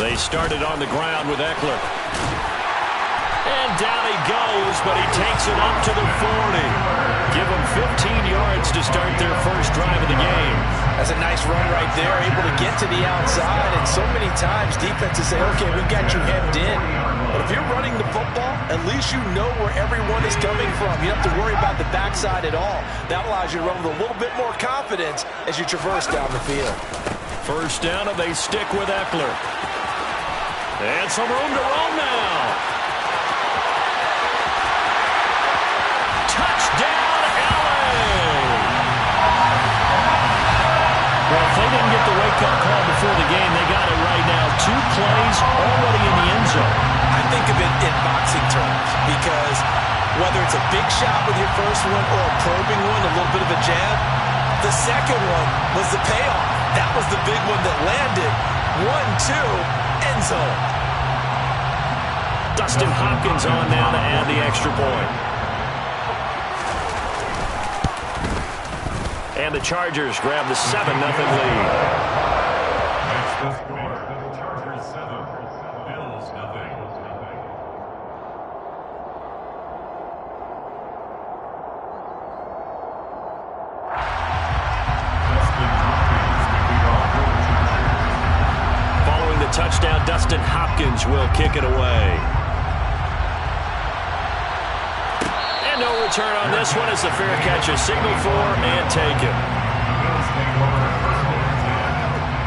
They started on the ground with Eckler. And down he goes, but he takes it up to the 40. Give them 15 yards to start their first drive of the game. That's a nice run right there, able to get to the outside. And so many times defenses say, okay, we've got you hemmed in. But if you're running the football, at least you know where everyone is coming from. You don't have to worry about the backside at all. That allows you to run with a little bit more confidence as you traverse down the field. First down, and they stick with Eckler. And some room to roam now. Touchdown, LA! Well, if they didn't get the wake-up call before the game, they got it right now. 2 plays already in the end zone. I think of it in boxing terms because whether it's a big shot with your first one or a probing one, a little bit of a jab, the second one was the payoff. That was the big one that landed. 1-2, end zone. Dustin Hopkins on now to add the extra point. And the Chargers grab the 7-0 lead. Next the score, Chargers 7, Bills 0. Following the touchdown, Dustin Hopkins will kick it away. And no return on this one as the fair catch is signaled for and taken. Bills take over first and 10 at their own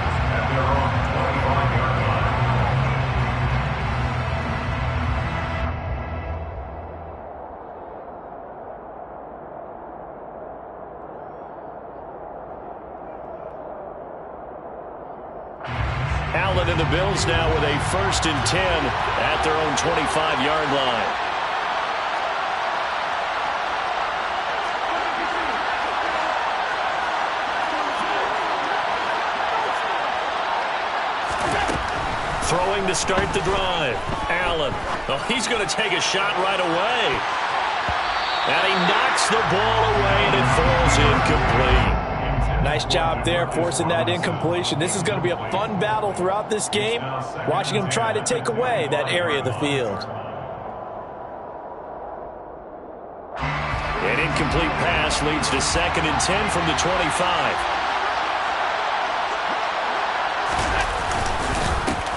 25-yard line. Allen and the Bills now with a 1st and 10 at their own 25-yard line. Throwing to start the drive. Allen. Oh, he's going to take a shot right away. And he knocks the ball away, and it falls incomplete. Nice job there forcing that incompletion. This is going to be a fun battle throughout this game, watching him try to take away that area of the field. An incomplete pass leads to 2nd and 10 from the 25.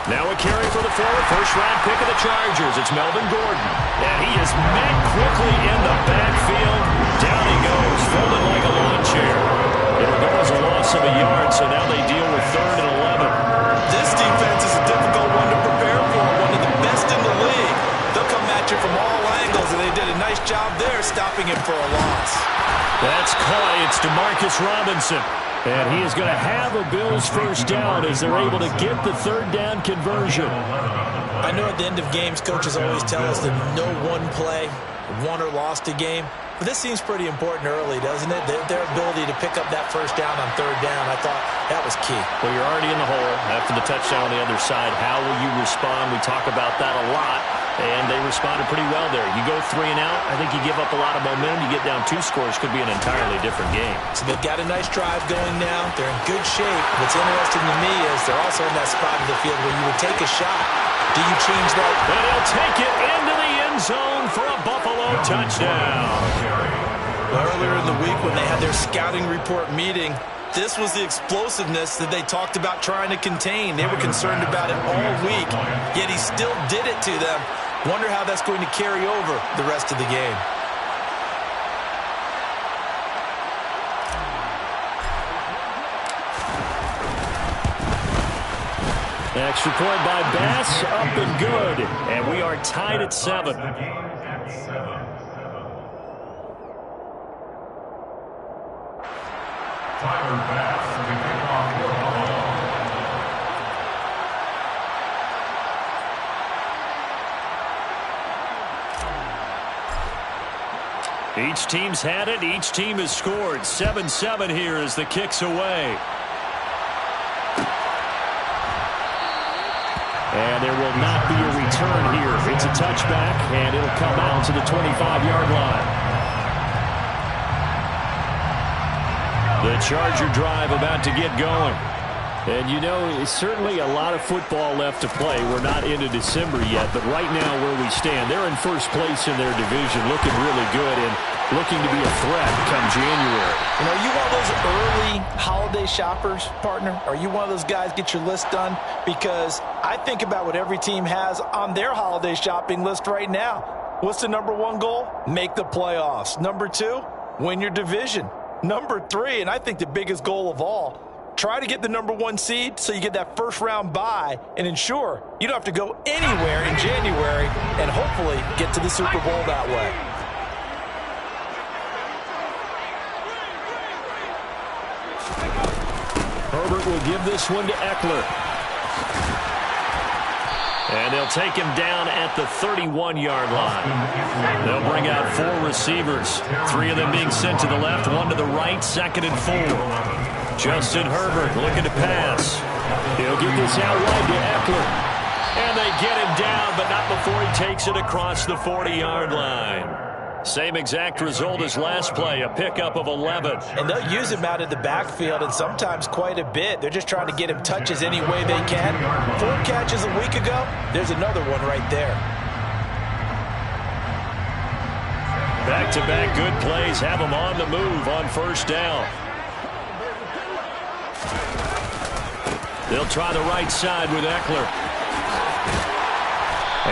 Now a carry for the forward, first-round pick of the Chargers. It's Melvin Gordon. And he is met quickly in the backfield. Down he goes, folded like a lawn chair. It'll go as a loss of a yard, so now they deal with 3rd and 11. This defense is a difficult one to prepare for, one of the best in the league. They'll come at you from all angles, and they did a nice job there stopping him for a loss. That's caught. It's Demarcus Robinson. And he is going to have a Bills first down as they're able to get the 3rd down conversion. I know at the end of games, coaches always tell us that no one play won or lost a game. But this seems pretty important early, doesn't it? Their ability to pick up that first down on 3rd down, I thought that was key. Well, you're already in the hole after the touchdown on the other side. How will you respond? We talk about that a lot, and they responded pretty well there. You go 3 and out, I think you give up a lot of momentum. You get down 2 scores, could be an entirely different game. So they've got a nice drive going now. They're in good shape. What's interesting to me is they're also in that spot of the field where you would take a shot. Do you change that? And he'll take it into the end zone for a Buffalo touchdown. Earlier in the week when they had their scouting report meeting, this was the explosiveness that they talked about trying to contain. They were concerned about it all week, yet he still did it to them. Wonder how that's going to carry over the rest of the game. Extra point by Bass, up and good. And we are tied at 7. Tyler Bass to kick off for Buffalo. Each team's had it. Each team has scored. 7-7 here as the kick's away. And there will not be a return here. It's a touchback, and it'll come out to the 25-yard line. The Charger drive about to get going. And, you know, it's certainly a lot of football left to play. We're not into December yet, but right now where we stand, they're in first place in their division, looking really good and looking to be a threat come January. You know, you one of those early holiday shoppers, partner? Are you one of those guys get your list done? Because I think about what every team has on their holiday shopping list right now. What's the number one goal? Make the playoffs. Number two, win your division. Number three, and I think the biggest goal of all, try to get the number one seed so you get that first round bye and ensure you don't have to go anywhere in January and hopefully get to the Super Bowl that way. Herbert will give this one to Eckler. And they'll take him down at the 31-yard line. They'll bring out 4 receivers, 3 of them being sent to the left, 1 to the right, 2nd and 4. Justin Herbert looking to pass. He'll get this out wide to Eckler. And they get him down, but not before he takes it across the 40-yard line. Same exact result as last play, a pickup of 11. And they'll use him out of the backfield, and sometimes quite a bit. They're just trying to get him touches any way they can. 4 catches a week ago, there's another one right there. Back-to-back good plays have him on the move on first down. They'll try the right side with Eckler.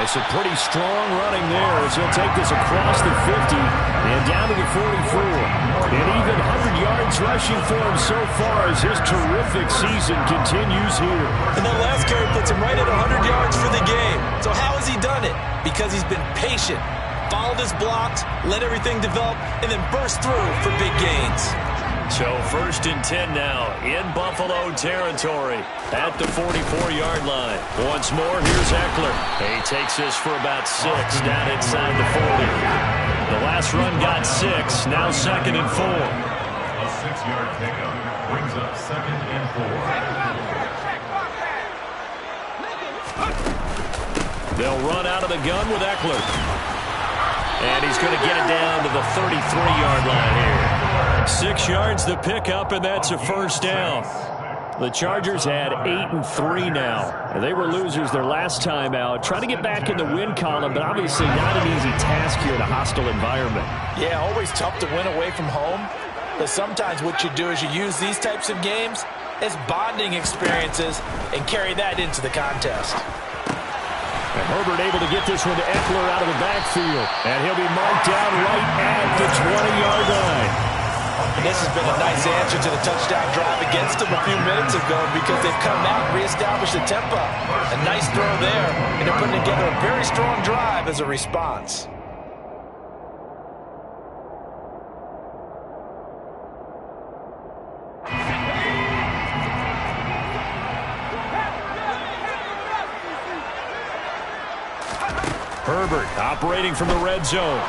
It's a pretty strong running there as he'll take this across the 50 and down to the 44. And even 100 yards rushing for him so far as his terrific season continues here. And that last carry puts him right at 100 yards for the game. So how has he done it? Because he's been patient, followed his blocks, let everything develop, and then burst through for big gains. So 1st and 10 now in Buffalo territory at the 44-yard line. Once more, here's Eckler. He takes this for about 6 down inside the 40. The last run got 6, now 2nd and 4. A 6-yard pickup brings up 2nd and 4. They'll run out of the gun with Eckler. And he's going to get it down to the 33-yard line here. 6 yards the pickup, and that's a first down. The Chargers had 8-3 now. And they were losers their last time out. Trying to get back in the win column, but obviously not an easy task here in a hostile environment. Yeah, always tough to win away from home. But sometimes what you do is you use these types of games as bonding experiences and carry that into the contest. And Herbert able to get this one to Eckler out of the backfield. And he'll be marked down right at the 20-yard line. And this has been a nice answer to the touchdown drive against them a few minutes ago because they've come out and reestablished the tempo. A nice throw there, and they're putting together a very strong drive as a response. Herbert operating from the red zone.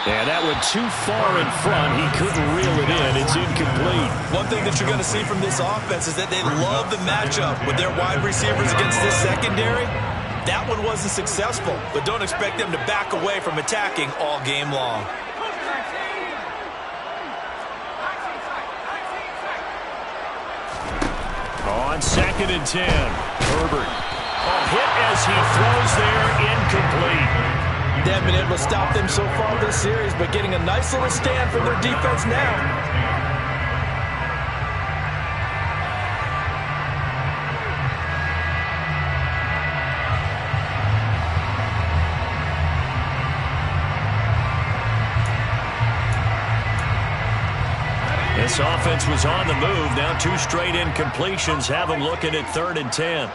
And that went too far in front. He couldn't reel it in. It's incomplete. One thing that you're going to see from this offense is that they love the matchup with their wide receivers against this secondary. That one wasn't successful, but don't expect them to back away from attacking all game long. On 2nd and 10, Herbert. A hit as he throws there, incomplete. They haven't been able to stop them so far this series, but getting a nice little stand from their defense now. This offense was on the move. Now 2 straight incompletions have them looking at 3rd and 10.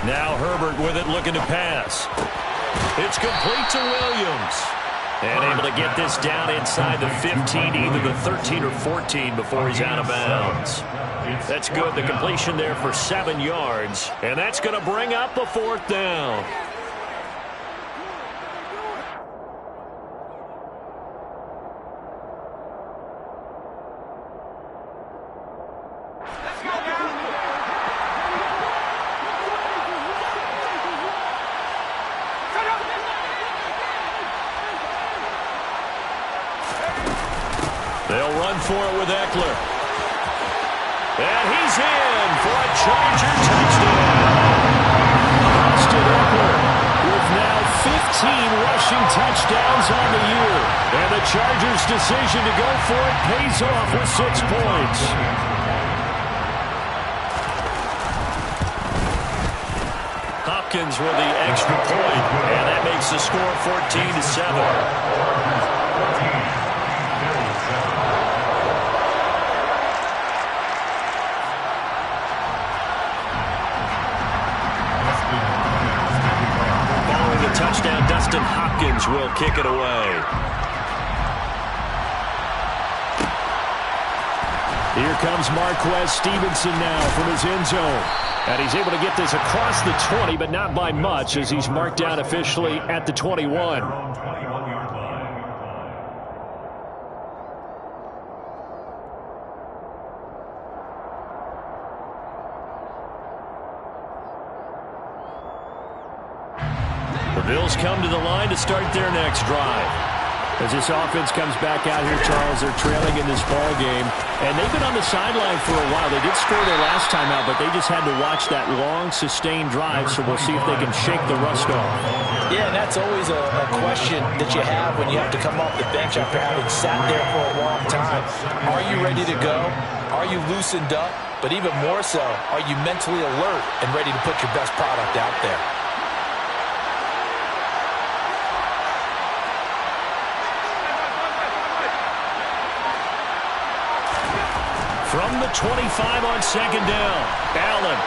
Now Herbert with it, looking to pass. It's complete to Williams. And able to get this down inside the 15, either the 13 or 14 before he's out of bounds. That's good. The completion there for 7 yards. And that's going to bring up a 4th down. run for it with Eckler. And he's in for a Charger touchdown. Austin Eckler with now 15 rushing touchdowns on the year. And the Chargers' decision to go for it pays off with 6 points. Hopkins with the extra point, and that makes the score 14-7. Touchdown, Dustin Hopkins will kick it away. Here comes Marquez Stevenson now from his end zone. And he's able to get this across the 20, but not by much, as he's marked down officially at the 21. The Bills come to the line to start their next drive. As this offense comes back out here, Charles, they're trailing in this ball game. And they've been on the sideline for a while. They did score their last time out, but they just had to watch that long, sustained drive, so we'll see if they can shake the rust off. Yeah, and that's always a question that you have when you have to come off the bench after having sat there for a long time. Are you ready to go? Are you loosened up? But even more so, are you mentally alert and ready to put your best product out there? From the 25 on second down, Allen.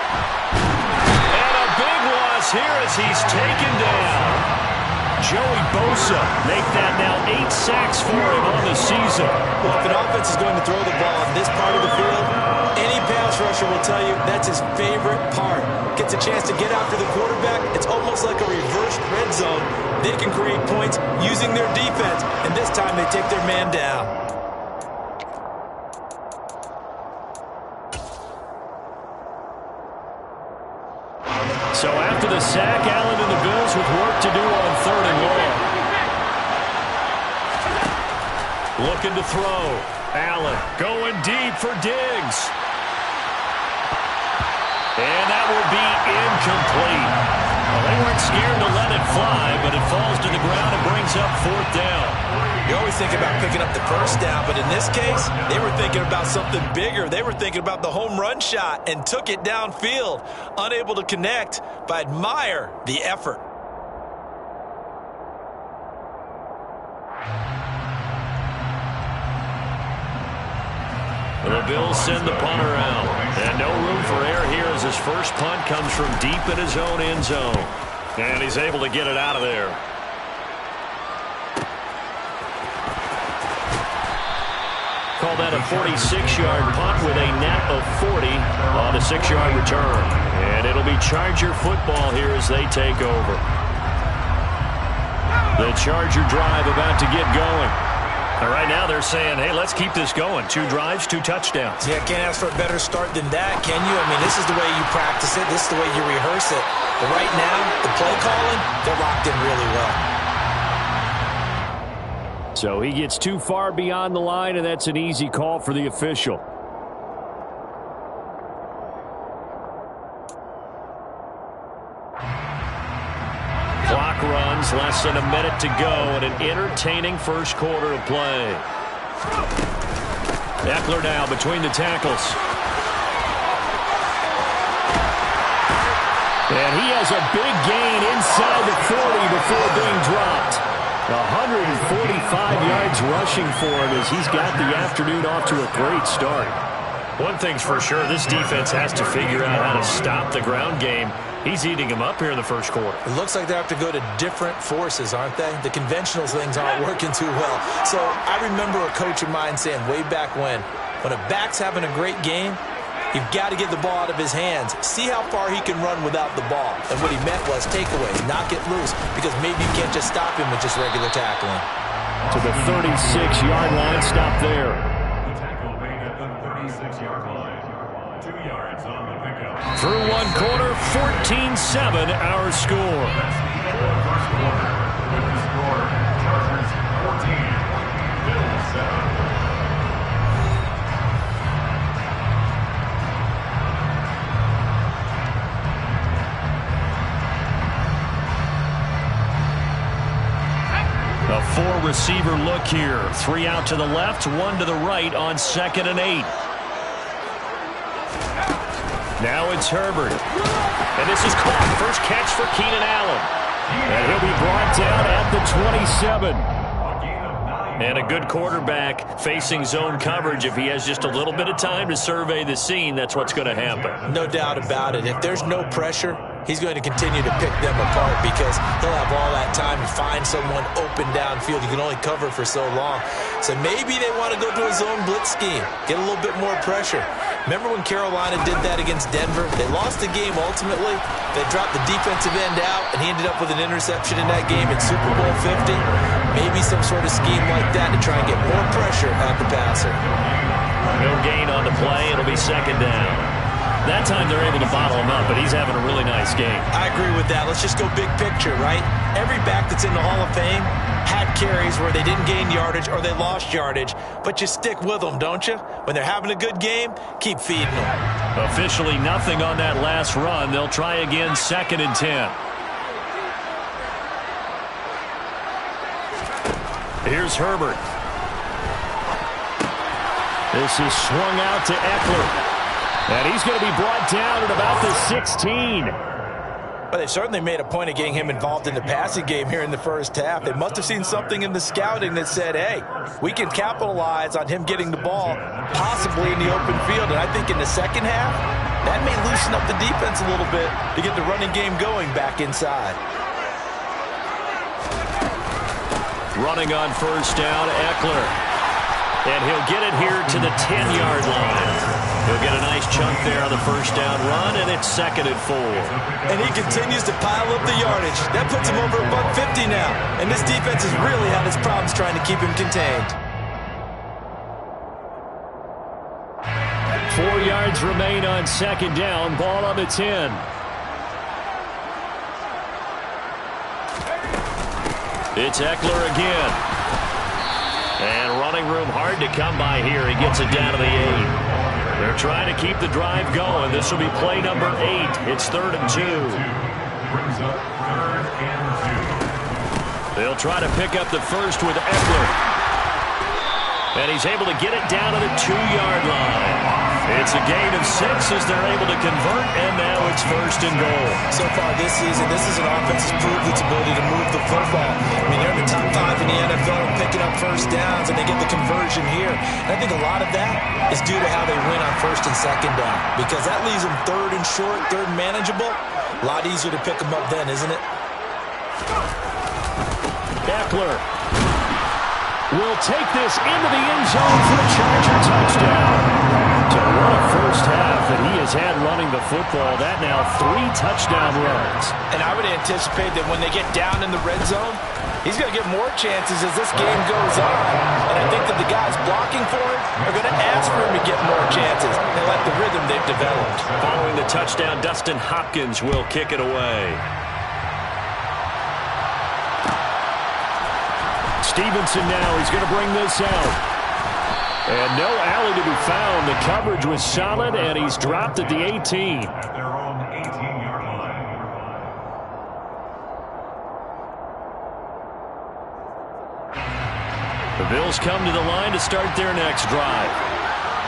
And a big loss here as he's taken down. Joey Bosa make that now 8 sacks for him on the season. Well, if an offense is going to throw the ball on this part of the field, any pass rusher will tell you that's his favorite part. Gets a chance to get after the quarterback. It's almost like a reverse red zone. They can create points using their defense, and this time they take their man down. So after the sack, Allen and the Bills with work to do on 3rd and long. Looking to throw. Allen going deep for Diggs. And that will be incomplete. Well, they weren't scared to let it fly, but it falls to the ground and brings up 4th down. You always think about picking up the first down, but in this case, they were thinking about something bigger. They were thinking about the home run shot and took it downfield. Unable to connect, but admire the effort. The Bills send the punter out. And no room for error here as his first punt comes from deep in his own end zone. And he's able to get it out of there. Call that a 46-yard punt with a net of 40 on a 6-yard return. And it'll be Charger football here as they take over. The Charger drive about to get going. And right now they're saying, hey, let's keep this going. 2 drives, 2 touchdowns. Yeah, can't ask for a better start than that, can you? I mean, this is the way you practice it. This is the way you rehearse it. But right now, the play calling, they're locked in really well. So he gets too far beyond the line, and that's an easy call for the official. Clock runs, less than a minute to go, and an entertaining first quarter of play. Eckler now between the tackles. And he has a big gain inside the 40 before being dropped. 145 yards rushing for him as he's got the afternoon off to a great start. One thing's for sure, this defense has to figure out how to stop the ground game. He's eating them up here in the first quarter. It looks like they have to go to different forces, aren't they? The conventional things aren't working too well. So I remember a coach of mine saying way back when a back's having a great game, you've got to get the ball out of his hands. See how far he can run without the ball. And what he meant was takeaways, knock it loose, because maybe you can't just stop him with just regular tackling. To the 36-yard line, stop there. The tackle made at the 36-yard line. 2 yards on the pickup. Through one quarter, 14-7 our score. First quarter, with the score, Chargers 14, Bills 7. A four-receiver look here. 3 out to the left, 1 to the right on 2nd and 8. Now it's Herbert. And this is caught. First catch for Keenan Allen. And he'll be brought down at the 27. And a good quarterback facing zone coverage. If he has just a little bit of time to survey the scene, that's what's going to happen. No doubt about it. If there's no pressure, he's going to continue to pick them apart because he'll have all that time to find someone open downfield. You can only cover for so long. So maybe they want to go to a zone blitz scheme, get a little bit more pressure. Remember when Carolina did that against Denver? They lost the game ultimately. They dropped the defensive end out, and he ended up with an interception in that game in Super Bowl 50. Maybe some sort of scheme like that to try and get more pressure at the passer. No gain on the play. It'll be 2nd down. That time they're able to bottle him up, but he's having a really nice game. I agree with that. Let's just go big picture, right? Every back that's in the Hall of Fame had carries where they didn't gain yardage or they lost yardage, but you stick with them, don't you? When they're having a good game, keep feeding them. Officially nothing on that last run. They'll try again 2nd and 10. Here's Herbert. This is swung out to Eckler. And he's going to be brought down at about the 16. But they certainly made a point of getting him involved in the passing game here in the first half. They must have seen something in the scouting that said, hey, we can capitalize on him getting the ball, possibly in the open field. And I think in the second half, that may loosen up the defense a little bit to get the running game going back inside. Running on first down, Eckler. And he'll get it here to the 10-yard line. He'll get a nice chunk there on the first down run, and it's 2nd and 4. And he continues to pile up the yardage. That puts him over $150 now. And this defense has really had its problems trying to keep him contained. 4 yards remain on 2nd down. Ball on the 10. It's Eckler again. And running room hard to come by here. He gets it down to the 8. They're trying to keep the drive going. This will be play number 8. It's 3rd and 2. Brings up 3rd and 2. They'll try to pick up the first with Eckler. And he's able to get it down to the 2-yard line. It's a gain of 6 as they're able to convert, and now it's 1st and goal. So far this season, this is an offense that's proved its ability to move the football. I mean, they're in the top 5 in the NFL picking up first downs, and they get the conversion here. And I think a lot of that is due to how they win on 1st and 2nd down, because that leaves them 3rd and short, 3rd and manageable. A lot easier to pick them up then, isn't it? Eckler will take this into the end zone for a Charger touchdown. So what a first half that he has had running the football. That now 3 touchdown runs. And I would anticipate that when they get down in the red zone, he's going to get more chances as this game goes on. And I think that the guys blocking for him are going to ask for him to get more chances. They like the rhythm they've developed. Following the touchdown, Dustin Hopkins will kick it away. Stevenson now, he's going to bring this out. And no alley to be found. The coverage was solid, and he's dropped at the 18. At their own 18-yard line. The Bills come to the line to start their next drive.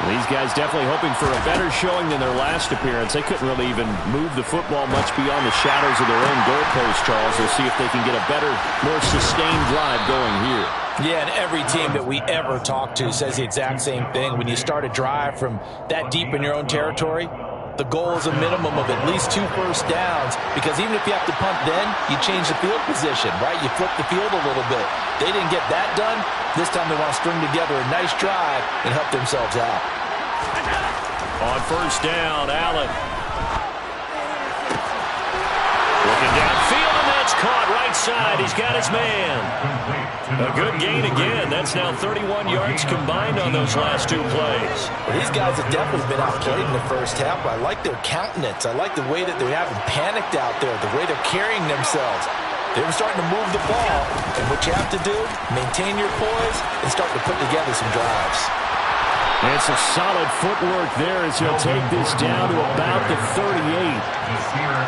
These guys definitely hoping for a better showing than their last appearance. They couldn't really even move the football much beyond the shadows of their own goalpost, Charles. They'll see if they can get a better, more sustained drive going here. Yeah, and every team that we ever talk to says the exact same thing. When you start a drive from that deep in your own territory, the goal is a minimum of at least 2 first downs, because even if you have to punt then, you change the field position, right? You flip the field a little bit. They didn't get that done. This time they want to string together a nice drive and help themselves out. On first down, Allen. Looking downfield, and that's caught right side. He's got his man. A good gain again. That's now 31 yards combined on those last 2 plays. Well, these guys have definitely been outplayed in the first half. I like their countenance. I like the way that they haven't panicked out there, the way they're carrying themselves. They're starting to move the ball, and what you have to do, maintain your poise and start to put together some drives. And it's a solid footwork there as he'll take this down to about the 38.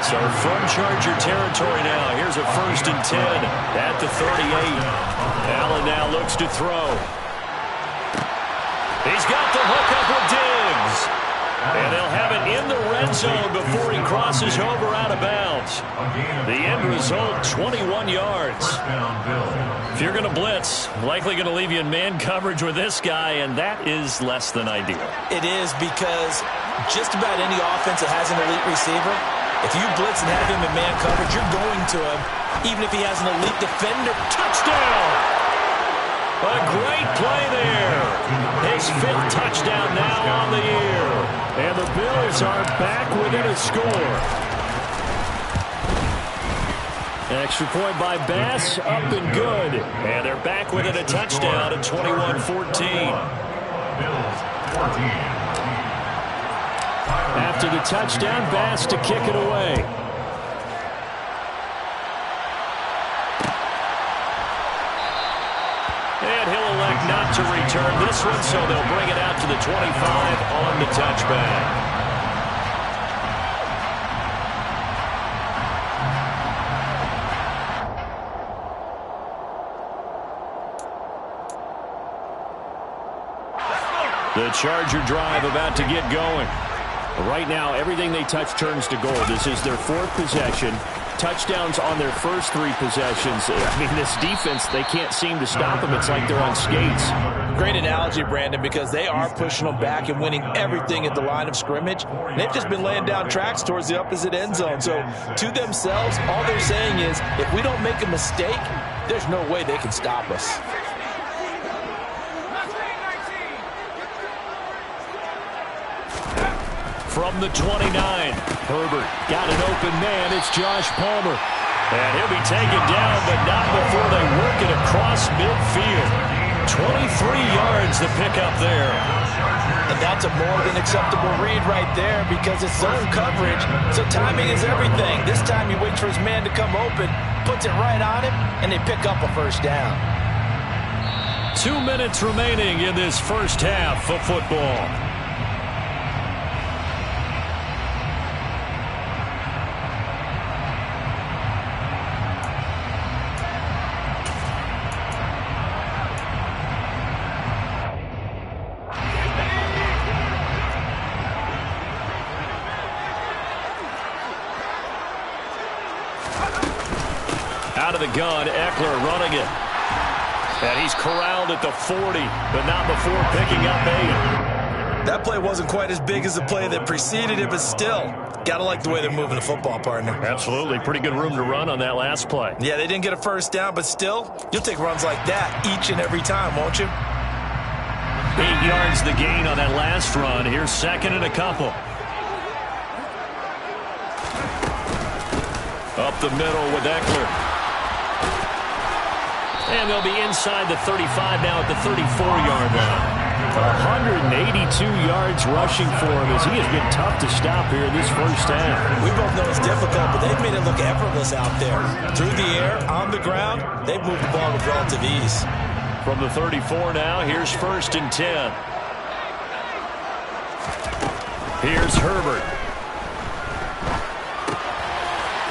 So from Charger territory now, here's a 1st and 10 at the 38. Allen now looks to throw. He's got the hookup with Diggs. And they'll have it in the red zone before he crosses over out of bounds. The end result, 21 yards. If you're going to blitz, likely going to leave you in man coverage with this guy, and that is less than ideal. It is, because just about any offense that has an elite receiver, if you blitz and have him in man coverage, you're going to him, even if he has an elite defender. Touchdown! A great play there. His 5th touchdown now on the year. And the Bills are back within a score. An extra point by Bass, up and good. And they're back within a touchdown at 21-14. After the touchdown, Bass to kick it away. And he'll elect not to return this one, so they'll bring it out to the 25 on the touchback. The Charger drive about to get going. Right now, everything they touch turns to gold. This is their 4th possession. Touchdowns on their first 3 possessions. I mean, this defense, they can't seem to stop them. It's like they're on skates. Great analogy, Brandon, because they are pushing them back and winning everything at the line of scrimmage. They've just been laying down tracks towards the opposite end zone. So to themselves, all they're saying is, if we don't make a mistake, there's no way they can stop us. From the 29, Herbert got an open man. It's Josh Palmer. And he'll be taken down, but not before they work it across midfield. 23 yards to pick up there. And that's a more than acceptable read right there, because it's zone coverage, so timing is everything. This time he waits for his man to come open, puts it right on him, and they pick up a first down. 2 minutes remaining in this first half of football. Out of the gun, Eckler running it. And he's corralled at the 40, but not before picking up 8. That play wasn't quite as big as the play that preceded it, but still, gotta like the way they're moving the football, partner. Absolutely. Pretty good room to run on that last play. Yeah, they didn't get a first down, but still, you'll take runs like that each and every time, won't you? 8 yards the gain on that last run. Here's 2nd and a couple. Up the middle with Eckler. And they'll be inside the 35 now at the 34-yard line. 182 yards rushing for him, as he has been tough to stop here this first half. We both know it's difficult, but they've made it look effortless out there. Through the air, on the ground, they've moved the ball with relative ease. From the 34 now, here's 1st and 10. Here's Herbert.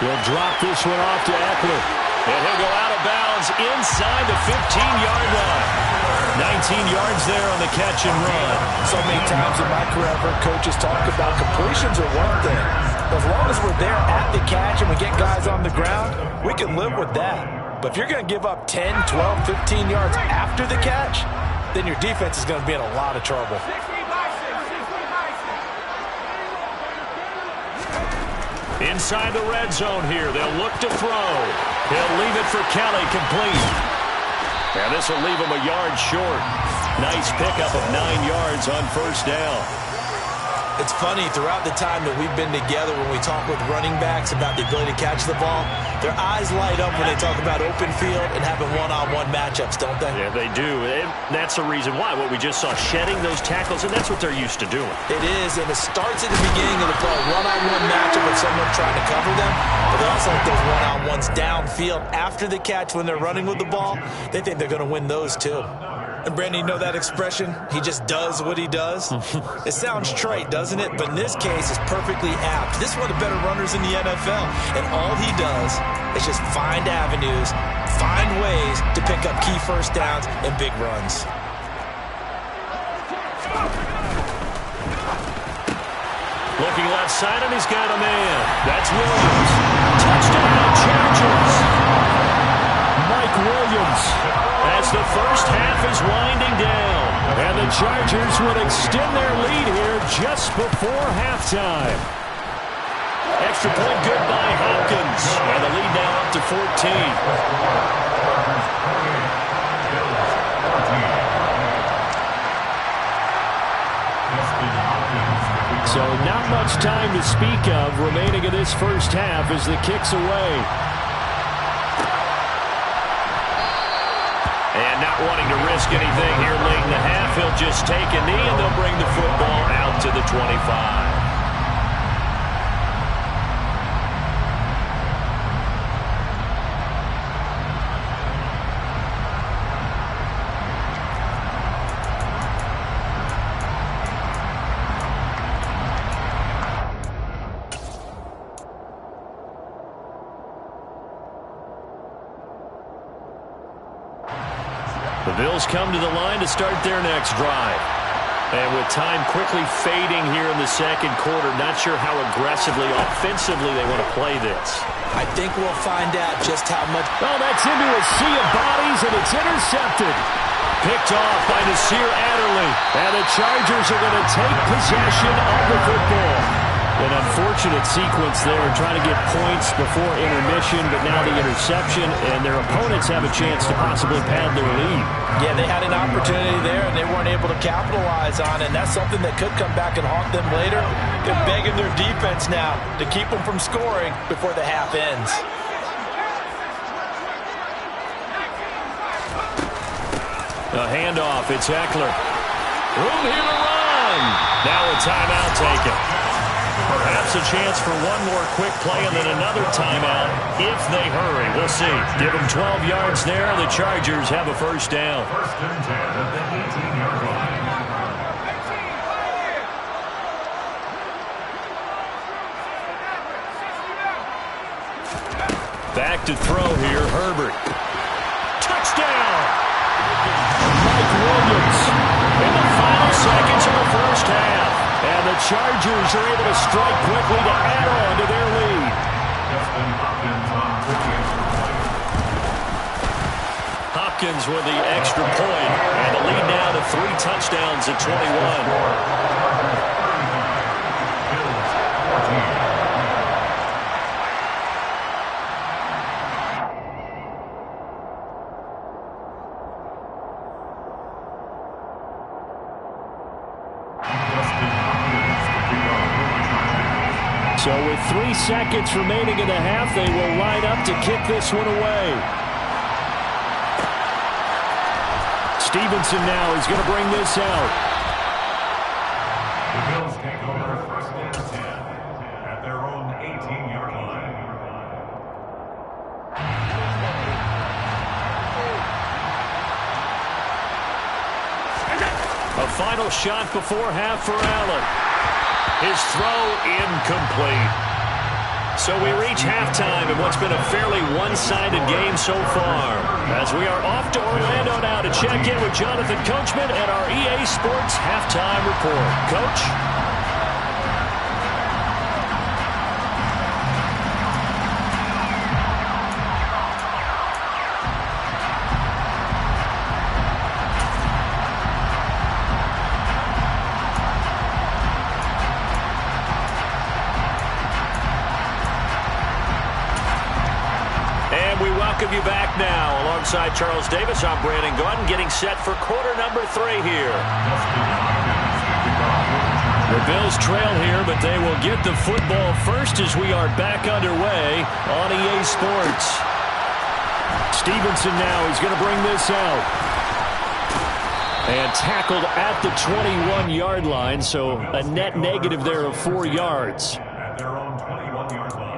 He'll drop this one off to Eckler. And he'll go out of bounds inside the 15-yard line. 19 yards there on the catch and run. So many times in my career, I've heard coaches talk about completions are one thing. As long as we're there at the catch and we get guys on the ground, we can live with that. But if you're going to give up 10, 12, 15 yards after the catch, then your defense is going to be in a lot of trouble. Inside the red zone here. They'll look to throw. He'll leave it for Kelly, complete. And this will leave him a yard short. Nice pickup of 9 yards on first down. It's funny, throughout the time that we've been together, when we talk with running backs about the ability to catch the ball, their eyes light up when they talk about open field and having one-on-one matchups, don't they? Yeah, they do. And that's the reason why. What we just saw, shedding those tackles, and that's what they're used to doing. It is, and it starts at the beginning of the play. One-on-one matchup with someone trying to cover them, but they also like those one-on-ones downfield after the catch when they're running with the ball. They think they're going to win those, too. And, Brandon, you know that expression? He just does what he does? It sounds trite, doesn't it? But in this case, it's perfectly apt. This is one of the better runners in the NFL. And all he does is just find avenues, find ways to pick up key first downs and big runs. Looking left side, and he's got a man. That's Williams. Touchdown, Chargers. Mike Williams, as the first half is winding down. And the Chargers would extend their lead here just before halftime. Extra point good by Hopkins. And the lead now up to 14. So not much time to speak of remaining in this first half as the kick's away. And not wanting to risk anything here late in the half, he'll just take a knee and they'll bring the football out to the 25. The Bills come to the line to start their next drive. And with time quickly fading here in the second quarter, not sure how aggressively, offensively they want to play this. I think we'll find out just how much. Oh, that's into a sea of bodies, and it's intercepted. Picked off by Nasir Adderley. And the Chargers are going to take possession of the football. An unfortunate sequence there, trying to get points before intermission, but now the interception, and their opponents have a chance to possibly pad their lead. Yeah, they had an opportunity there, and they weren't able to capitalize on it, and that's something that could come back and haunt them later. They're begging their defense now to keep them from scoring before the half ends. A handoff, it's Eckler. Room here to run. Now a timeout taken. Perhaps a chance for one more quick play and then another timeout if they hurry. We'll see. Give them 12 yards there. The Chargers have a first down. First and 10 at the 18-yard line. Back to throw here, Herbert. Touchdown! Mike Williams in the final seconds of the first half. And the Chargers are able to strike quickly to add on to their lead. Justin Hopkins on 50. Hopkins with the extra point. And the lead now to 3 touchdowns at 21. So with 3 seconds remaining in the half, they will line up to kick this one away. Stevenson now is going to bring this out. The Bills take over first and 10 at their own 18-yard line. A final shot before half for Allen. His throw incomplete. So we reach halftime in what's been a fairly one-sided game so far. As we are off to Orlando now to check in with Jonathan Coachman at our EA Sports Halftime Report. Coach? Welcome you back now. Alongside Charles Davis, I'm Brandon Gaudin, getting set for quarter number 3 here. The Bills trail here, but they will get the football first as we are back underway on EA Sports. Stevenson now is going to bring this out. And tackled at the 21-yard line, so a net negative there of 4 yards. At their own 21-yard line.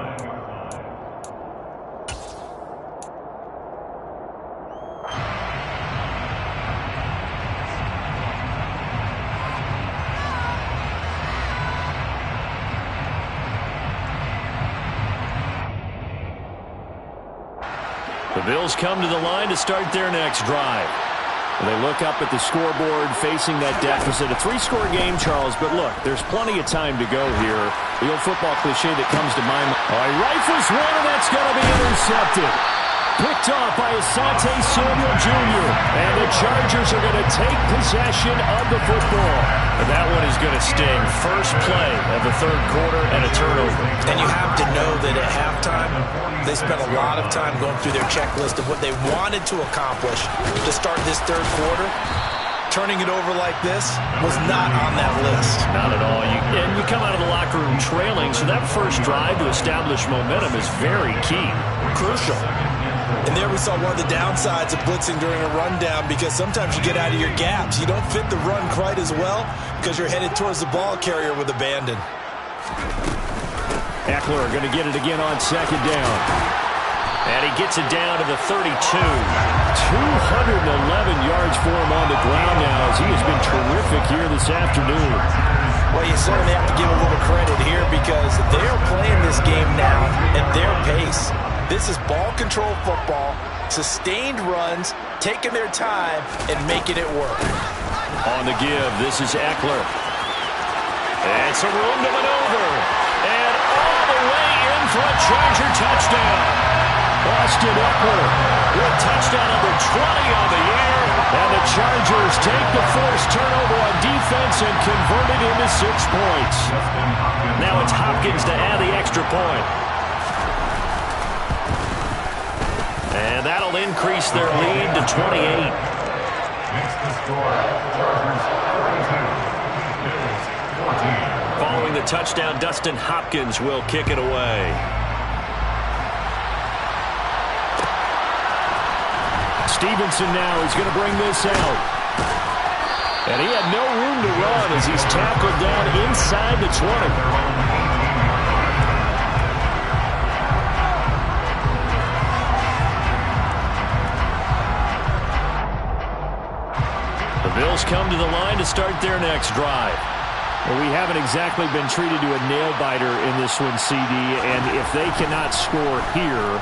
The Bills come to the line to start their next drive. They look up at the scoreboard facing that deficit. A 3-score game, Charles, but look, there's plenty of time to go here. The old football cliche that comes to mind. Oh, he rifles one, and that's going to be intercepted. Picked off by Asante Samuel Jr. And the Chargers are going to take possession of the football. And that one is going to sting. First play of the third quarter and a turnover. And you have to know that at halftime, they spent a lot of time going through their checklist of what they wanted to accomplish to start this third quarter. Turning it over like this was not on that list. Not at all. And you come out of the locker room trailing, so that first drive to establish momentum is very key. Crucial. And there we saw one of the downsides of blitzing during a rundown, because sometimes you get out of your gaps. You don't fit the run quite as well because you're headed towards the ball carrier with abandon. Eckler going to get it again on second down. And he gets it down to the 32. 211 yards for him on the ground now, as he has been terrific here this afternoon. Well, you certainly have to give a little credit here because they're playing this game now at their pace. This is ball control football, sustained runs, taking their time, and making it work. On the give, this is Eckler. And some room to maneuver. And all the way in for a Charger touchdown. Austin Eckler with touchdown number 20 on the year. And the Chargers take the forced turnover on defense and convert it into 6 points. Now it's Hopkins to add the extra point. And that'll increase their lead to 28. Following the touchdown, Dustin Hopkins will kick it away. Stevenson now is going to bring this out. And he had no room to run as he's tackled down inside the 20. Bills come to the line to start their next drive. Well, we haven't exactly been treated to a nail-biter in this one, CD, and if they cannot score here,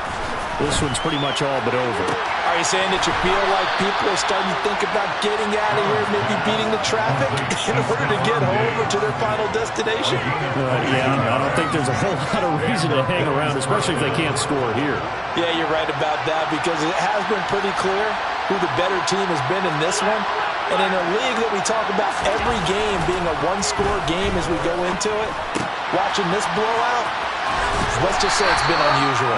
this one's pretty much all but over. Are you saying that you feel like people are starting to think about getting out of here, maybe beating the traffic in order to get home or to their final destination? Yeah, I don't think there's a whole lot of reason to hang around, especially if they can't score here. Yeah, you're right about that, because it has been pretty clear who the better team has been in this one. And in a league that we talk about every game being a one-score game as we go into it, watching this blowout, let's just say it's been unusual.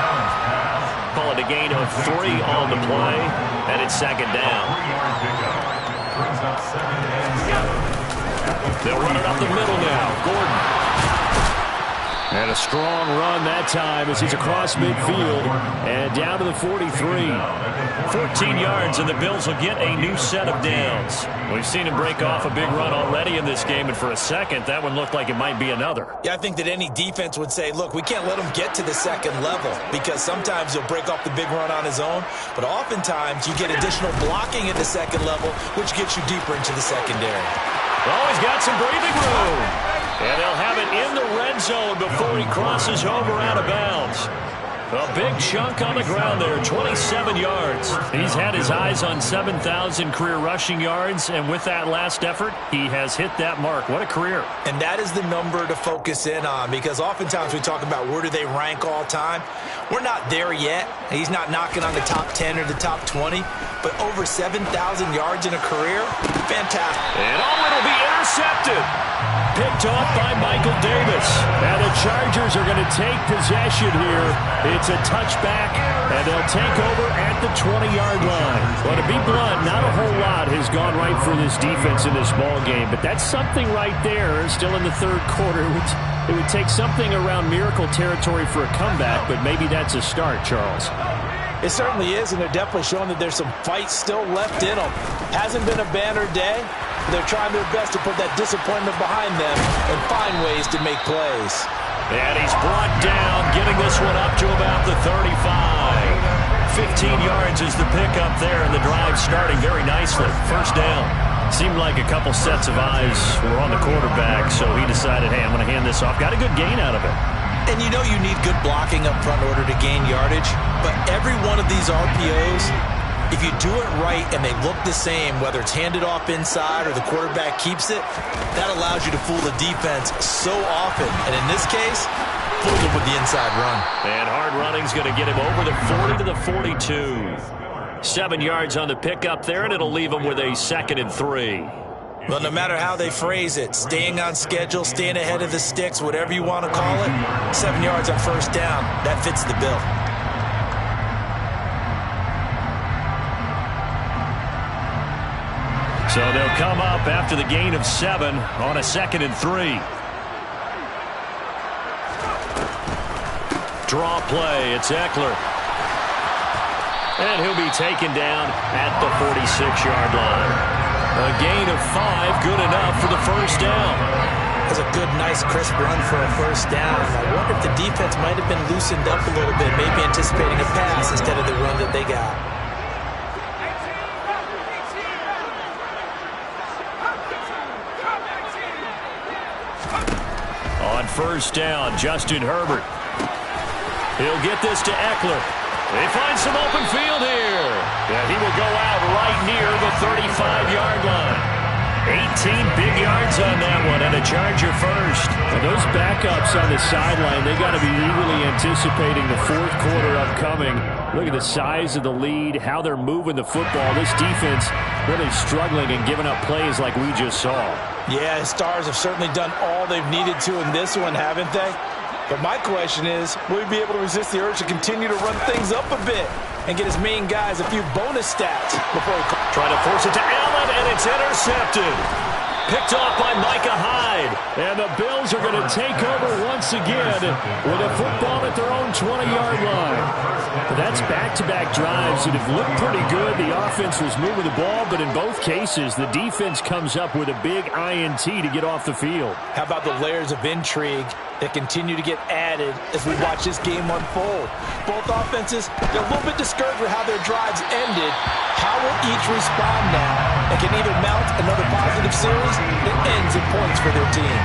Call it a gain of 3 on the play, and it's second down. They'll run it up the middle now. Gordon. And a strong run that time as he's across midfield and down to the 43. 14 yards, and the Bills will get a new set of downs. We've seen him break off a big run already in this game, and for a second, that one looked like it might be another. Yeah, I think that any defense would say, look, we can't let him get to the second level, because sometimes he'll break off the big run on his own, but oftentimes you get additional blocking at the second level, which gets you deeper into the secondary. Oh, he's got some breathing room. And they'll have it in the red zone before he crosses over out of bounds. A big chunk on the ground there, 27 yards. He's had his eyes on 7,000 career rushing yards, and with that last effort, he has hit that mark. What a career. And that is the number to focus in on, because oftentimes we talk about where do they rank all time. We're not there yet. He's not knocking on the top 10 or the top 20, but over 7,000 yards in a career, fantastic. And it'll be intercepted. Picked off by Michael Davis. And the Chargers are going to take possession here. It's a touchback, and they'll take over at the 20-yard line. Well, to be blunt, not a whole lot has gone right for this defense in this ball game, but that's something right there. Still in the third quarter. It would take something around miracle territory for a comeback, but maybe that's a start, Charles. It certainly is, and they're definitely showing that there's some fight still left in them. Hasn't been a banner day. They're trying their best to put that disappointment behind them and find ways to make plays. And he's brought down, getting this one up to about the 35. 15 yards is the pickup there, and the drive starting very nicely. First down. Seemed like a couple sets of eyes were on the quarterback, so he decided, hey, I'm going to hand this off. Got a good gain out of it. And you know you need good blocking up front in order to gain yardage, but every one of these RPOs, if you do it right and they look the same, whether it's handed off inside or the quarterback keeps it, that allows you to fool the defense so often. And in this case, fool them with the inside run. And hard running's going to get him over the 40 to the 42. 7 yards on the pickup there, and it'll leave him with a 2nd and 3. Well, no matter how they phrase it, staying on schedule, staying ahead of the sticks, whatever you want to call it, 7 yards on first down, that fits the bill. So they'll come up after the gain of 7 on a 2nd and 3. Draw play, it's Eckler. And he'll be taken down at the 46-yard line. A gain of 5, good enough for the first down. That's a good, nice, crisp run for a first down. I wonder if the defense might have been loosened up a little bit, maybe anticipating a pass instead of the run that they got. On first down, Justin Herbert. He'll get this to Eckler. They find some open field here. Yeah, he will go out right near the 35-yard line. 18 big yards on that one, and a Charger first. And those backups on the sideline, they got to be eagerly anticipating the fourth quarter upcoming. Look at the size of the lead, how they're moving the football. This defense really struggling and giving up plays like we just saw. Yeah, Stars have certainly done all they've needed to in this one, haven't they? But my question is, will he be able to resist the urge to continue to run things up a bit and get his main guys a few bonus stats before he... Trying to force it to Allen, and it's intercepted. Picked off by Micah Hyde. And the Bills are going to take over once again with a football at their own 20-yard line. But that's back-to-back drives that have looked pretty good. The offense was moving the ball, but in both cases, the defense comes up with a big INT to get off the field. How about the layers of intrigue that continue to get added as we watch this game unfold? Both offenses, they're a little bit discouraged with how their drives ended. How will each respond now and can either mount another positive series that ends in points for their team?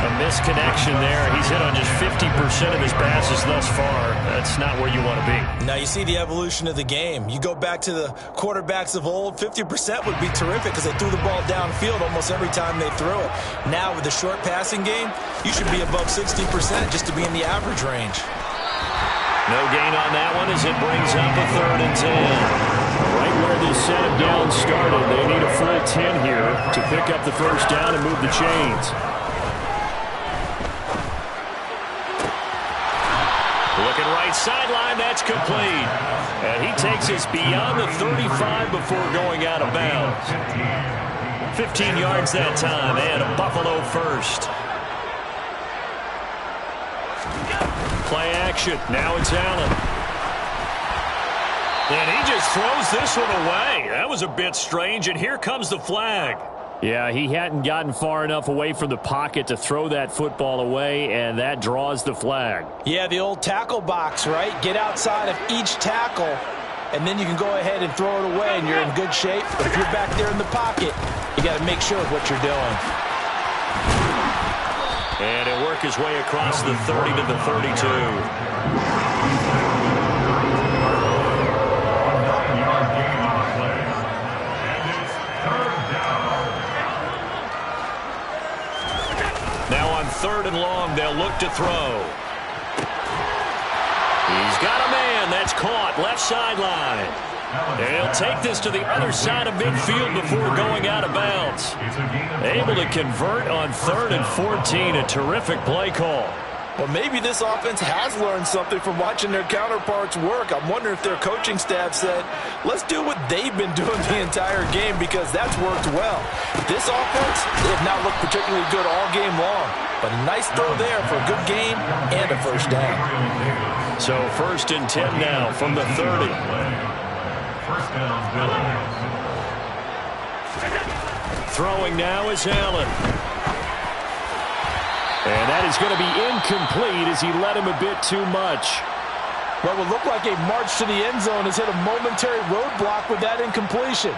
A misconnection there. He's hit on just 50% of his passes thus far. That's not where you want to be. Now you see the evolution of the game. You go back to the quarterbacks of old, 50% would be terrific because they threw the ball downfield almost every time they threw it. Now with the short passing game, you should be above 60% just to be in the average range. No gain on that one as it brings up a 3rd and 10. Right where this set of down started, they need a full 10 here to pick up the first down and move the chains. Looking right sideline, that's complete. And he takes us beyond the 35 before going out of bounds. 15 yards that time, and a Buffalo first. Play action, now it's Allen. And he just throws this one away. That was a bit strange, and here comes the flag. Yeah, he hadn't gotten far enough away from the pocket to throw that football away, and that draws the flag. Yeah, the old tackle box, right? Get outside of each tackle, and then you can go ahead and throw it away, and you're in good shape. But if you're back there in the pocket, you got to make sure of what you're doing. And he'll work his way across the 30 to the 32. Now on 3rd and long, they'll look to throw. He's got a man. That's caught. Left sideline. And he'll take this to the other side of midfield before going out of bounds. Able to convert on 3rd and 14. A terrific play call. Well, maybe this offense has learned something from watching their counterparts work. I'm wondering if their coaching staff said, let's do what they've been doing the entire game because that's worked well. This offense, they have not looked particularly good all game long. But a nice throw there for a good game and a first down. So 1st and 10 now from the 30. First down, Bills. Throwing now is Allen. And that is going to be incomplete as he led him a bit too much. What would look like a march to the end zone has hit a momentary roadblock with that incompletion.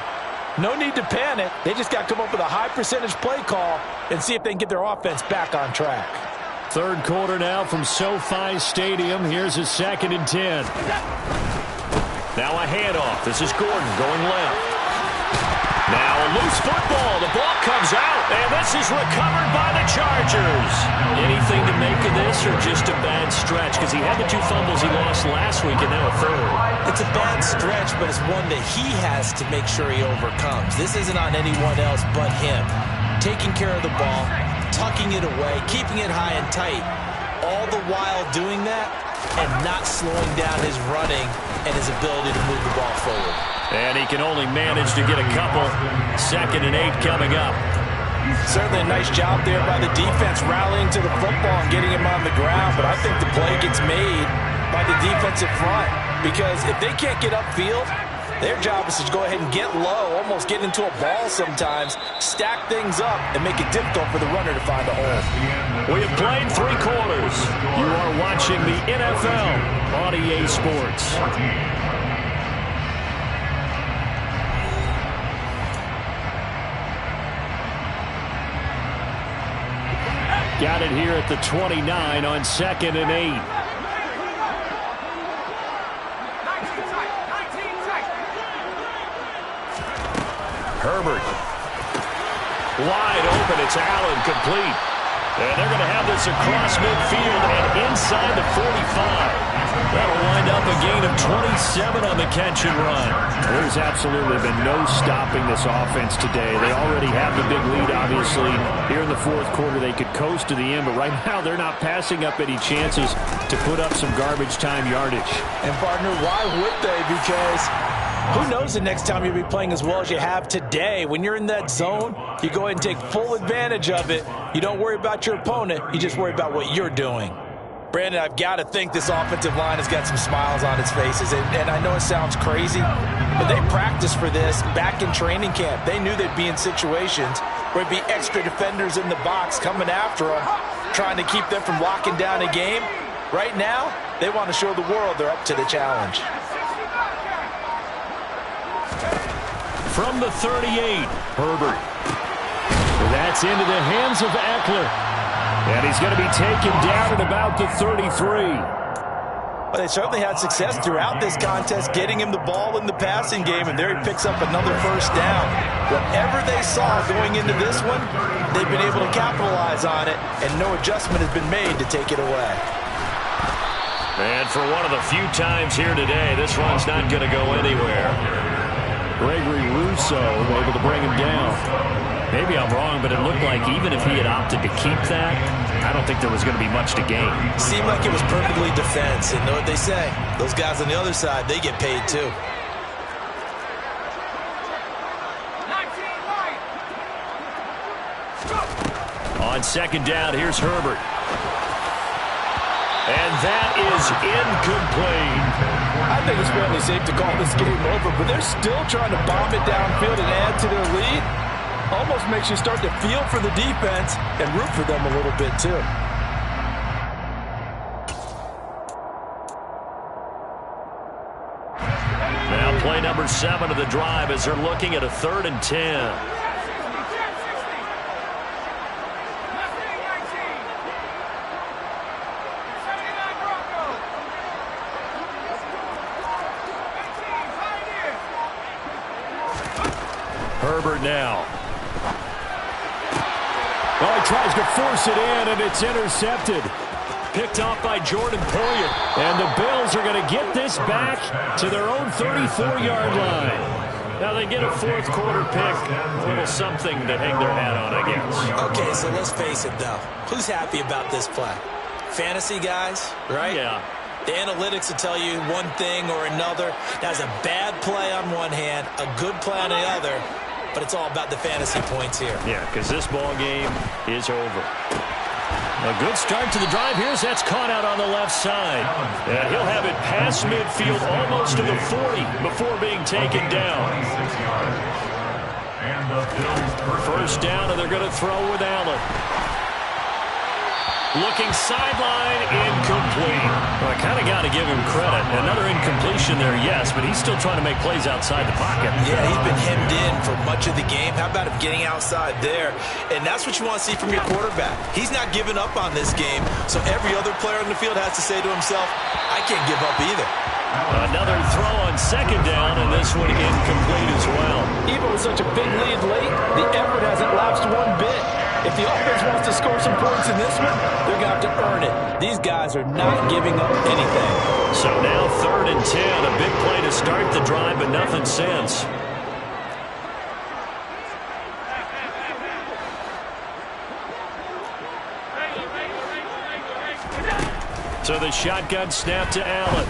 No need to panic. They just got to come up with a high percentage play call and see if they can get their offense back on track. Third quarter now from SoFi Stadium. Here's a 2nd and 10. Now a handoff. This is Gordon going left. Now a loose football. The ball comes out, and this is recovered by the Chargers. Anything to make of this or just a bad stretch? Because he had the 2 fumbles he lost last week and now a third. It's a bad stretch, but it's one that he has to make sure he overcomes. This isn't on anyone else but him. Taking care of the ball, tucking it away, keeping it high and tight, all the while doing that and not slowing down his running and his ability to move the ball forward. And he can only manage to get a couple. 2nd and 8 coming up. Certainly a nice job there by the defense rallying to the football and getting him on the ground, but I think the play gets made by the defensive front because if they can't get upfield, their job is to go ahead and get low, almost get into a ball sometimes, stack things up, and make it difficult for the runner to find a hole. We have played 3 quarters. You are watching the NFL on EA Sports. Got it here at the 29 on 2nd and 8. Herbert. Wide open. It's Allen, complete. And they're going to have this across midfield and inside the 45. That'll wind up a gain of 27 on the catch and run. There's absolutely been no stopping this offense today. They already have the big lead, obviously. Here in the 4th quarter, they could coast to the end, but right now they're not passing up any chances to put up some garbage time yardage. And, partner, why would they? Because who knows the next time you'll be playing as well as you have today. When you're in that zone, you go ahead and take full advantage of it. You don't worry about your opponent. You just worry about what you're doing. Brandon, I've got to think this offensive line has got some smiles on its faces. And I know it sounds crazy, but they practiced for this back in training camp. They knew they'd be in situations where it'd be extra defenders in the box coming after them, trying to keep them from locking down a game. Right now, they want to show the world they're up to the challenge. From the 38, Herbert. That's into the hands of Eckler. And he's going to be taken down at about the 33. Well, they certainly had success throughout this contest, getting him the ball in the passing game, and there he picks up another 1st down. Whatever they saw going into this one, they've been able to capitalize on it, and no adjustment has been made to take it away. And for one of the few times here today, this run's not going to go anywhere. Gregory Rousseau able to bring him down. Maybe I'm wrong, but it looked like even if he had opted to keep that, I don't think there was going to be much to gain. Seemed like it was perfectly defense, and know what they say. Those guys on the other side, they get paid too. On 2nd down, here's Herbert. And that is incomplete. I think it's fairly safe to call this game over, but they're still trying to bomb it downfield and add to their lead. Almost makes you start to feel for the defense and root for them a little bit too. Now play number 7 of the drive as they're looking at a 3rd and 10. Herbert now. Well, he tries to force it in, and it's intercepted. Picked off by Jordan Poyer. And the Bills are going to get this back to their own 34-yard line. Now they get a 4th quarter pick. A little something to hang their hat on, I guess. Okay, so let's face it, though. Who's happy about this play? Fantasy guys, right? Yeah. The analytics will tell you one thing or another. That's a bad play on one hand, a good play on the other. But it's all about the fantasy points here. Yeah, because this ball game is over. A good start to the drive here as that's caught out on the left side. And he'll have it past midfield almost to the 40 before being taken down. 1st down, and they're going to throw with Allen. Looking sideline, incomplete. Well, I kind of got to give him credit. Another incompletion there, yes, but he's still trying to make plays outside the pocket. Yeah, he's been hemmed in for much of the game. How about him getting outside there? And that's what you want to see from your quarterback. He's not giving up on this game, so every other player on the field has to say to himself, I can't give up either. Another throw on second down, and this one incomplete as well. Even with such a big lead late, the effort hasn't lapsed one bit. If the offense wants to score some points in this one, they're going to have to earn it. These guys are not giving up anything. So now 3rd and 10, a big play to start the drive, but nothing since. So the shotgun snap to Allen.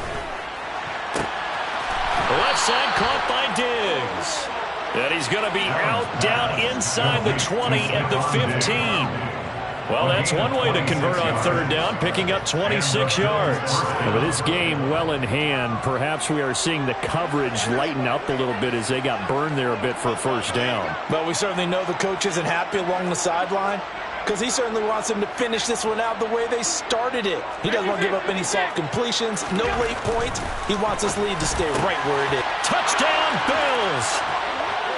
Left side caught by Diggs. And he's going to be out down inside the 20 at the 15. Well, that's one way to convert on 3rd down, picking up 26 yards. With this game well in hand, perhaps we are seeing the coverage lighten up a little bit as they got burned there a bit for a 1st down. But we certainly know the coach isn't happy along the sideline, because he certainly wants them to finish this one out the way they started it. He doesn't want to give up any soft completions, no late points. He wants this lead to stay right where it is. Touchdown, Bills!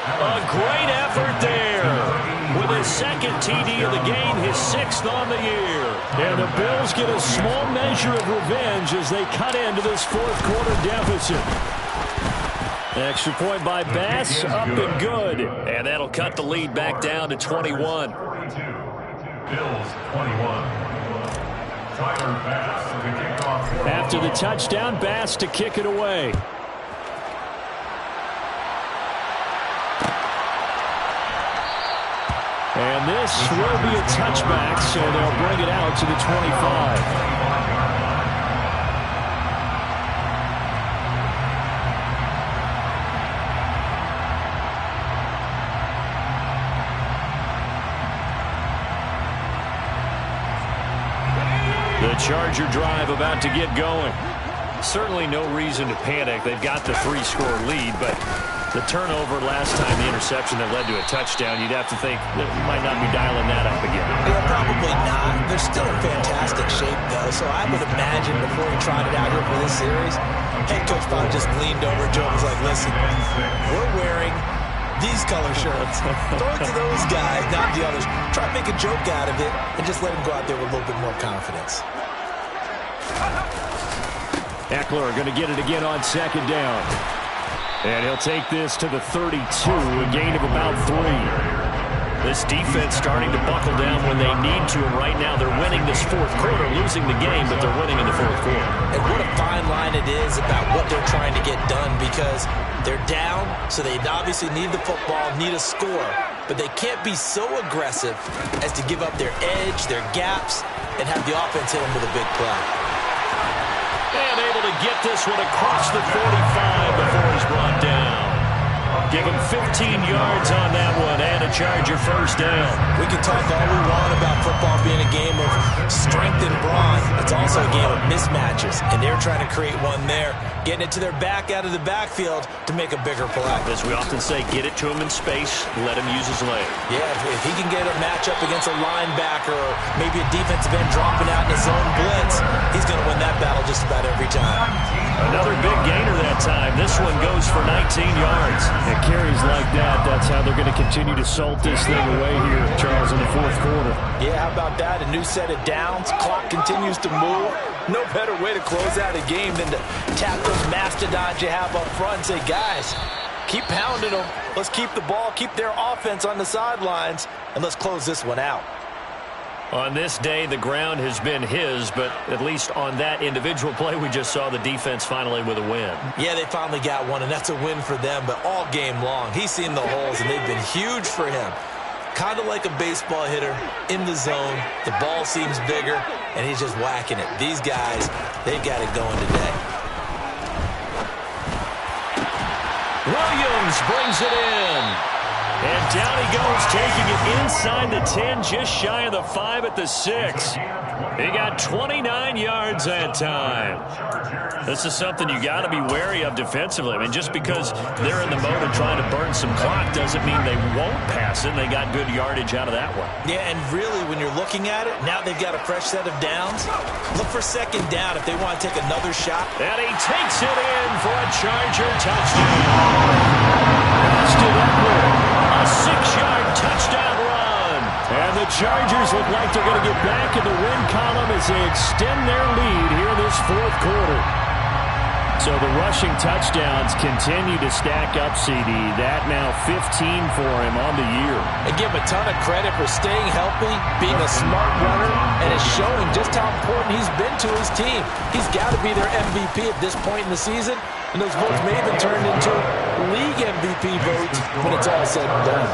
A great effort there. With his 2nd TD of the game, his 6th on the year. And the Bills get a small measure of revenge as they cut into this 4th quarter deficit. Extra point by Bass, up and good. And that'll cut the lead back down to 21. Bills 21. Tyler Bass to kick off. After the touchdown, Bass to kick it away. And this will be a touchback, so they'll bring it out to the 25. The Charger drive about to get going. Certainly no reason to panic. They've got the 3-score lead, but the turnover last time, the interception that led to a touchdown, you'd have to think that we might not be dialing that up again. Yeah, probably not. They're still in fantastic shape, though, so I would imagine before he trotted out here for this series, head coach probably just leaned over Joe and was like, listen, we're wearing these color shirts. Throw it to those guys, not the others. Try to make a joke out of it and just let him go out there with a little bit more confidence. Eckler going to get it again on 2nd down. And he'll take this to the 32, a gain of about 3. This defense starting to buckle down when they need to, and right now they're winning this 4th quarter, losing the game, but they're winning in the 4th quarter. And what a fine line it is about what they're trying to get done, because they're down, so they obviously need the football, need a score, but they can't be so aggressive as to give up their edge, their gaps, and have the offense hit them with a big play. And able to get this one across the 45 before he's brought down. Give him 15 yards on that one and a Charger 1st down. We can talk all we want about football being a game of strength and brawn. It's also a game of mismatches, and they're trying to create one there, getting it to their back out of the backfield to make a bigger play. As we often say, get it to him in space, let him use his leg. Yeah, if he can get a matchup against a linebacker or maybe a defensive end dropping out in his own blitz, he's going to win that battle just about every time. Another big gainer that time. This one goes for 19 yards. And carries like that, that's how they're going to continue to salt this thing away here, Charles, in the 4th quarter. Yeah, how about that? A new set of downs. Clock continues to move. No better way to close out a game than to tap those mastodons you have up front and say, guys, keep pounding them. Let's keep the ball, keep their offense on the sidelines, and let's close this one out. On this day, the ground has been his, but at least on that individual play, we just saw the defense finally with a win. Yeah, they finally got one, and that's a win for them, but all game long, he's seen the holes, and they've been huge for him. Kind of like a baseball hitter in the zone. The ball seems bigger, and he's just whacking it. These guys, they've got it going today. Williams brings it in. And down he goes, taking it inside the 10, just shy of the 5 at the 6. He got 29 yards that time. This is something you got to be wary of defensively. I mean, just because they're in the mode of trying to burn some clock doesn't mean they won't pass it. They got good yardage out of that one. Yeah, and really, when you're looking at it, now they've got a fresh set of downs. Look for second down if they want to take another shot. And he takes it in for a Charger touchdown. Austin Eckler, a 6-yard touchdown run. And the Chargers look like they're going to get back in the win column as they extend their lead here in this fourth quarter. So the rushing touchdowns continue to stack up, CD. That now 15 for him on the year. I give him a ton of credit for staying healthy, being a smart runner, and it's showing just how important he's been to his team. He's got to be their MVP at this point in the season, and those votes may have been turned into league MVP votes when it's all said and done.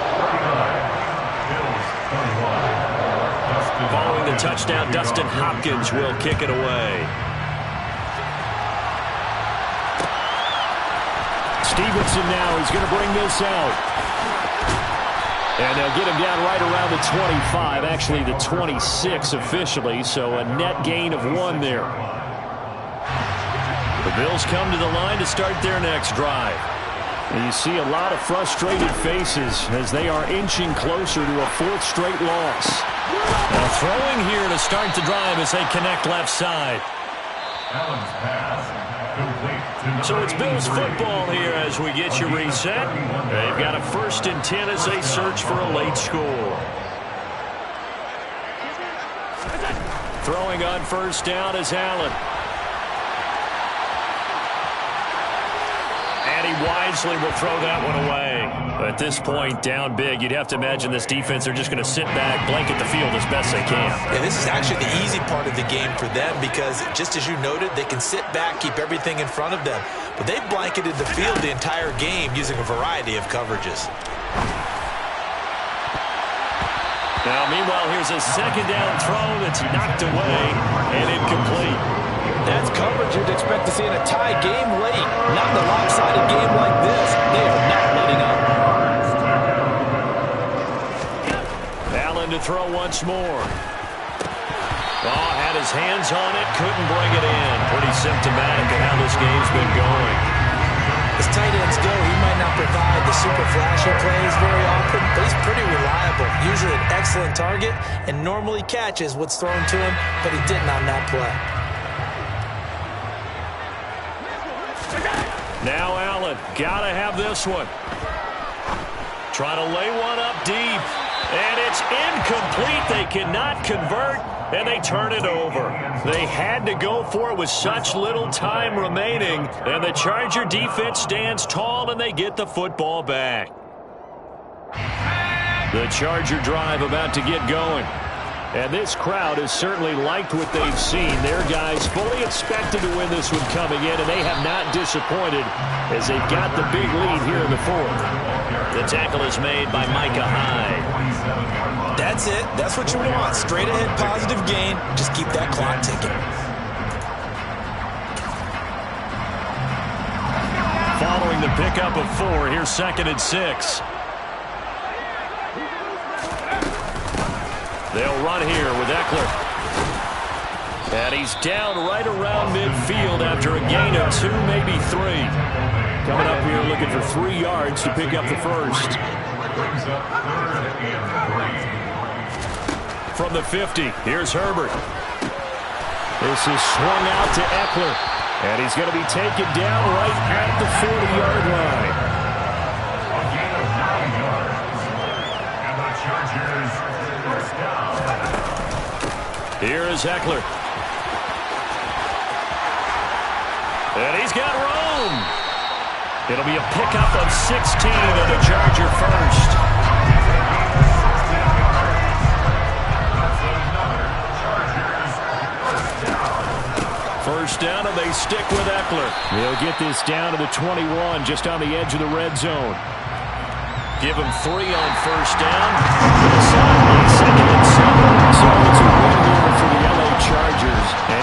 Following the touchdown, Dustin Hopkins will kick it away. Stevenson now, he's going to bring this out. And they'll get him down right around the 25, actually the 26 officially, so a net gain of 1 there. The Bills come to the line to start their next drive. And you see a lot of frustrated faces as they are inching closer to a 4th straight loss. Now throwing here to start the drive as they connect left side. Allen's pass. So it's Bills football here as we get you reset. They've got a 1st and 10 as they search for a late score. Throwing on 1st down is Allen. And he wisely will throw that one away. At this point, down big, you'd have to imagine this defense are just going to sit back, blanket the field as best they can. Yeah, this is actually the easy part of the game for them because, just as you noted, they can sit back, keep everything in front of them. But they've blanketed the field the entire game using a variety of coverages. Now, meanwhile, here's a 2nd down throw that's knocked away and incomplete. That's coverage you'd expect to see in a tie game late. Not in a lopsided game like this. They are not letting up. Allen to throw once more. Oh, had his hands on it, couldn't bring it in. Pretty symptomatic of how this game's been going. As tight ends go, he might not provide the super flashy plays very often, but he's pretty reliable. Usually an excellent target and normally catches what's thrown to him, but he didn't on that play. Now Allen, gotta have this one. Try to lay one up deep. And it's incomplete. They cannot convert, and they turn it over. They had to go for it with such little time remaining, and the Charger defense stands tall, and they get the football back. The Charger drive about to get going. And this crowd has certainly liked what they've seen. Their guys fully expected to win this one coming in, and they have not disappointed as they've got the big lead here in the 4th. The tackle is made by Micah Hyde. That's it. That's what you want. Straight ahead positive gain. Just keep that clock ticking. Following the pickup of 4, here's 2nd and 6. They'll run here with Eckler. And he's down right around midfield after a gain of 2, maybe 3. Coming up here looking for 3 yards to pick up the 1st. From the 50, here's Herbert. This is swung out to Eckler. And he's going to be taken down right at the 40-yard line. A gain of 9 yards. And the Chargers first down. Here is Eckler. And he's got room. It'll be a pickup of 16 and the Charger 1st. First down, and they stick with Eckler. They'll get this down to the 21, just on the edge of the red zone. Give him 3 on first down. Second and 7. So it's a win here for the LA Chargers. And